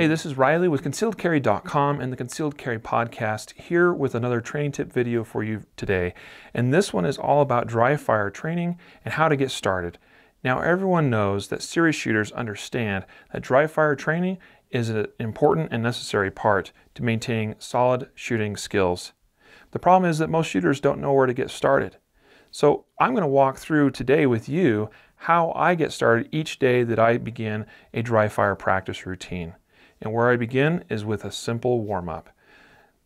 Hey, this is Riley with ConcealedCarry.com and the Concealed Carry Podcast, here with another training tip video for you today. And this one is all about dry fire training and how to get started. Now, everyone knows that serious shooters understand that dry fire training is an important and necessary part to maintaining solid shooting skills. The problem is that most shooters don't know where to get started. So I'm going to walk through today with you how I get started each day that I begin a dry fire practice routine. And where I begin is with a simple warm-up.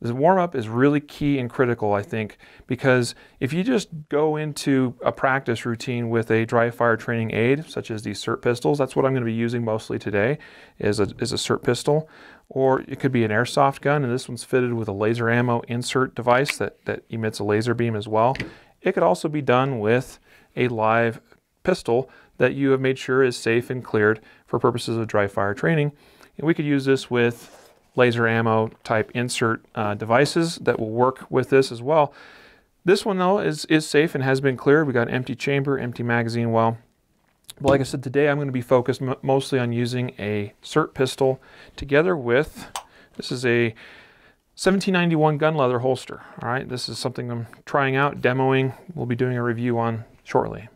The warm-up is really key and critical, I think, because if you just go into a practice routine with a dry fire training aid, such as these SIRT pistols, that's what I'm going to be using mostly today, is a SIRT pistol, or it could be an airsoft gun, and this one's fitted with a laser ammo insert device that emits a laser beam as well. It could also be done with a live pistol that you have made sure is safe and cleared for purposes of dry fire training. And we could use this with laser ammo type insert devices that will work with this as well. This one though is safe and has been cleared. We got an empty chamber, empty magazine well. But like I said, today I'm going to be focused mostly on using a SIRT pistol together with, this is a 1791 gun leather holster. All right, this is something I'm trying out, demoing. We'll be doing a review on shortly.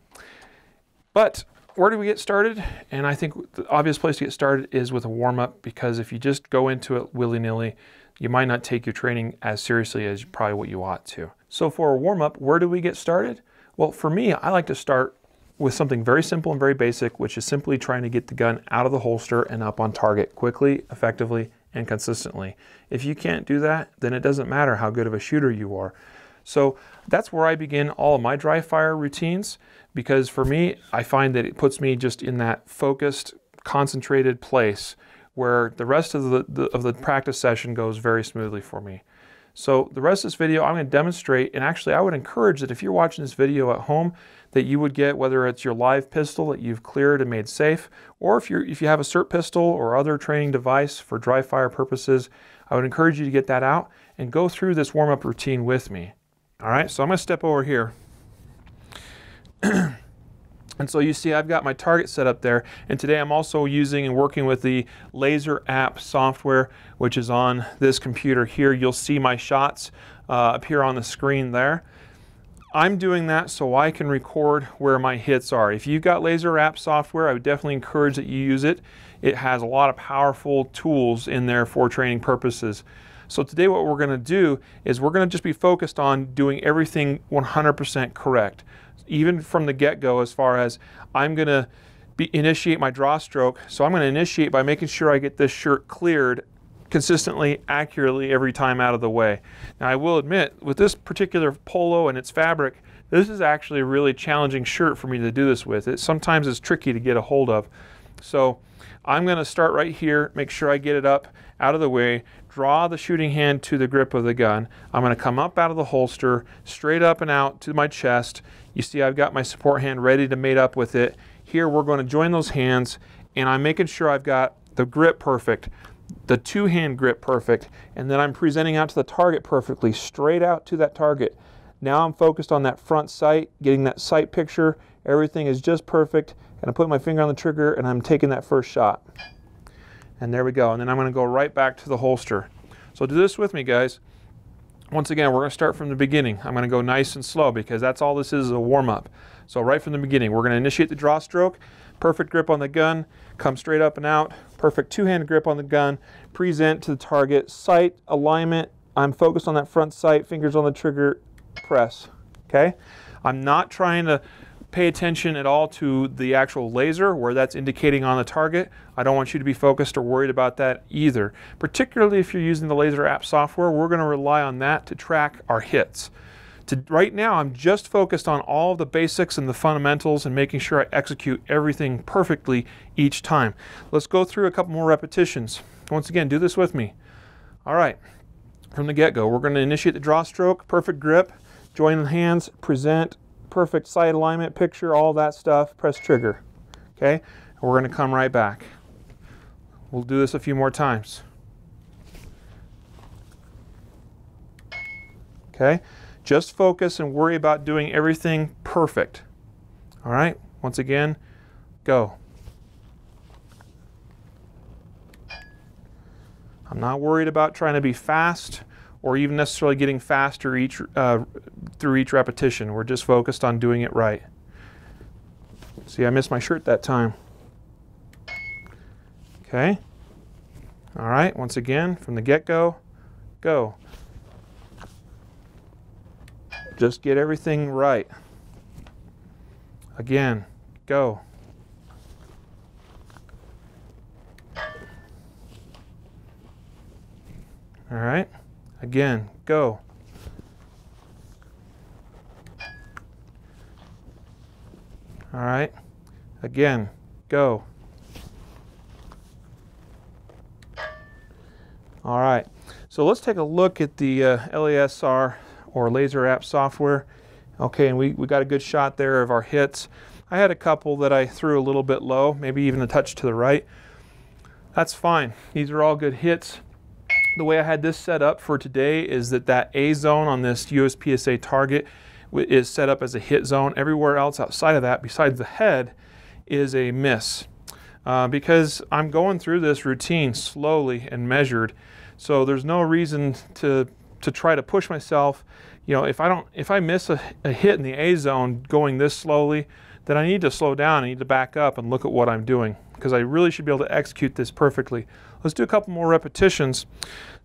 But where do we get started? And I think the obvious place to get started is with a warm-up, because if you just go into it willy-nilly, you might not take your training as seriously as probably what you ought to. So for a warm-up, where do we get started? Well, for me, I like to start with something very simple and very basic, which is simply trying to get the gun out of the holster and up on target quickly, effectively, and consistently. If you can't do that, then it doesn't matter how good of a shooter you are. So that's where I begin all of my dry fire routines, because for me, I find that it puts me just in that focused, concentrated place where the rest of the practice session goes very smoothly for me. So the rest of this video, I'm going to demonstrate, and actually I would encourage that if you're watching this video at home, that you would get, whether it's your live pistol that you've cleared and made safe, or if you have a SIRT pistol or other training device for dry fire purposes, I would encourage you to get that out and go through this warm-up routine with me. All right, so I'm going to step over here. And so you see I've got my target set up there, and today I'm also using and working with the laser app software, which is on this computer here. You'll see my shots up here on the screen there. I'm doing that so I can record where my hits are. If you've got laser app software, I would definitely encourage that you use it. It has a lot of powerful tools in there for training purposes. So today what we're going to do is we're going to just be focused on doing everything 100% correct, even from the get-go, as far as I'm going to initiate my draw stroke. So I'm going to initiate by making sure I get this shirt cleared consistently, accurately every time out of the way. Now I will admit, with this particular polo and its fabric, this is actually a really challenging shirt for me to do this with. It sometimes is tricky to get a hold of. So I'm going to start right here, make sure I get it up out of the way, draw the shooting hand to the grip of the gun. I'm going to come up out of the holster, straight up and out to my chest. You see I've got my support hand ready to mate up with it. Here we're going to join those hands, and I'm making sure I've got the grip perfect, the two-hand grip perfect, and then I'm presenting out to the target perfectly, straight out to that target. Now I'm focused on that front sight, getting that sight picture. Everything is just perfect, and I'm putting my finger on the trigger and I'm taking that first shot. And there we go. And then I'm going to go right back to the holster. So do this with me, guys. Once again, we're going to start from the beginning. I'm going to go nice and slow because that's all this is a warm-up. So right from the beginning, we're going to initiate the draw stroke, perfect grip on the gun, come straight up and out, perfect two-hand grip on the gun, present to the target, sight, alignment, I'm focused on that front sight, fingers on the trigger, press, okay? I'm not trying to pay attention at all to the actual laser where that's indicating on the target. I don't want you to be focused or worried about that either. Particularly if you're using the laser app software, we're going to rely on that to track our hits. Right now, I'm just focused on all of the basics and the fundamentals and making sure I execute everything perfectly each time. Let's go through a couple more repetitions. Once again, do this with me. All right, from the get-go, we're going to initiate the draw stroke, perfect grip, join the hands, present, perfect sight alignment, picture, all that stuff, press trigger, okay? And we're going to come right back. We'll do this a few more times. Okay? Just focus and worry about doing everything perfect. All right? Once again, go. I'm not worried about trying to be fast or even necessarily getting faster through each repetition. We're just focused on doing it right. See, I missed my shirt that time. Okay. All right, once again, from the get-go, go. Just get everything right. Again, go. All right, again, go. All right, again, go. All right, so let's take a look at the LASR or laser app software. Okay, and we got a good shot there of our hits. I had a couple that I threw a little bit low, maybe even a touch to the right. That's fine. These are all good hits. The way I had this set up for today is that A zone on this USPSA target is set up as a hit zone. Everywhere else outside of that, besides the head, is a miss. Because I'm going through this routine slowly and measured, so there's no reason to try to push myself. You know, if I miss a hit in the A zone going this slowly, then I need to slow down. I need to back up and look at what I'm doing, because I really should be able to execute this perfectly. Let's do a couple more repetitions.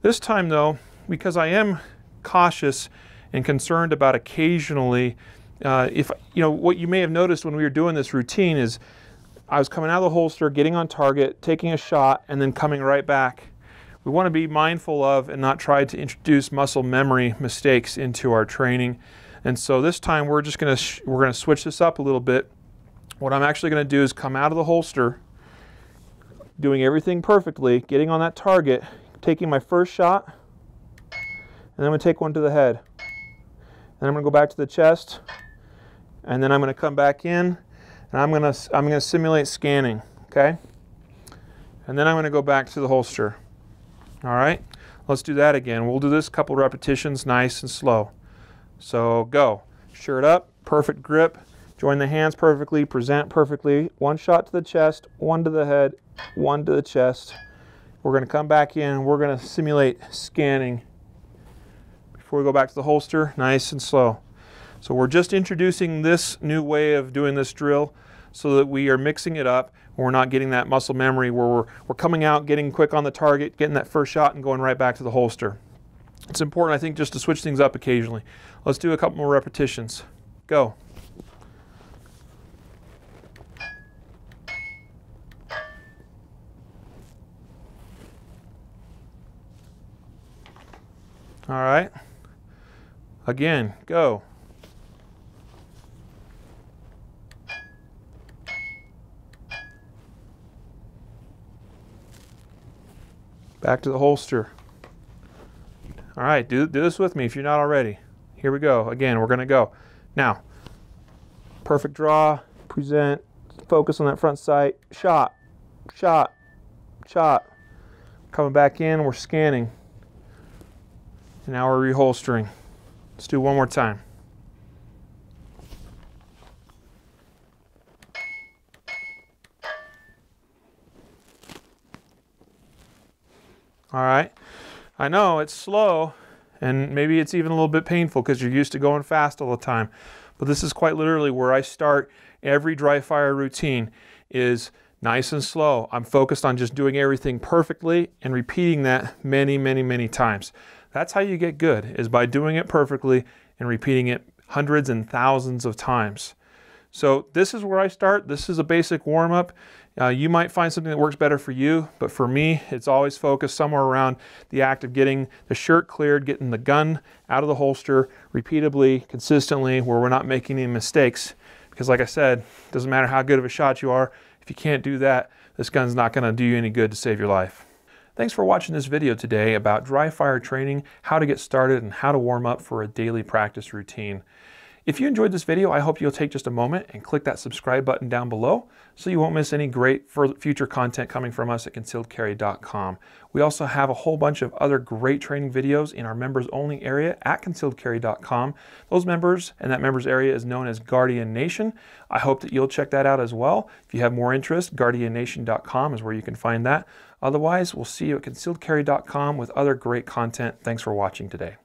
This time though, because I am cautious and concerned about occasionally, if you know, what you may have noticed when we were doing this routine is I was coming out of the holster, getting on target, taking a shot, and then coming right back. We want to be mindful of and not try to introduce muscle memory mistakes into our training. And so this time we're just going to switch this up a little bit. What I'm actually going to do is come out of the holster, doing everything perfectly, getting on that target, taking my first shot, and then I'm going to take one to the head. Then I'm going to go back to the chest, and then I'm going to come back in, and I'm going to simulate scanning, okay? And then I'm going to go back to the holster. All right, let's do that again. We'll do this a couple repetitions, nice and slow. So go. Shirt up, perfect grip, join the hands perfectly, present perfectly. One shot to the chest, one to the head, one to the chest. We're going to come back in, we're going to simulate scanning. Before we go back to the holster, nice and slow. So we're just introducing this new way of doing this drill so that we are mixing it up. We're not getting that muscle memory where we're coming out, getting quick on the target, getting that first shot and going right back to the holster. It's important, I think, just to switch things up occasionally. Let's do a couple more repetitions. Go. All right. Again, go. Back to the holster. All right, do this with me if you're not already. Here we go. Again, we're going to go. Now, perfect draw, present, focus on that front sight, shot, shot, shot. Coming back in, we're scanning. And now we're reholstering. Let's do one more time. All right, I know it's slow and maybe it's even a little bit painful because you're used to going fast all the time, but this is quite literally where I start every dry fire routine is nice and slow. I'm focused on just doing everything perfectly and repeating that many, many, many times. That's how you get good, is by doing it perfectly and repeating it hundreds and thousands of times. So this is where I start. This is a basic warm-up. You might find something that works better for you, but for me, it's always focused somewhere around the act of getting the shirt cleared, getting the gun out of the holster repeatedly, consistently, where we're not making any mistakes. Because like I said, it doesn't matter how good of a shot you are, if you can't do that, this gun's not gonna do you any good to save your life. Thanks for watching this video today about dry fire training, how to get started, and how to warm up for a daily practice routine. If you enjoyed this video, I hope you'll take just a moment and click that subscribe button down below so you won't miss any great future content coming from us at concealedcarry.com. We also have a whole bunch of other great training videos in our members only area at concealedcarry.com. Those members and that members area is known as Guardian Nation. I hope that you'll check that out as well. If you have more interest, guardiannation.com is where you can find that. Otherwise, we'll see you at concealedcarry.com with other great content. Thanks for watching today.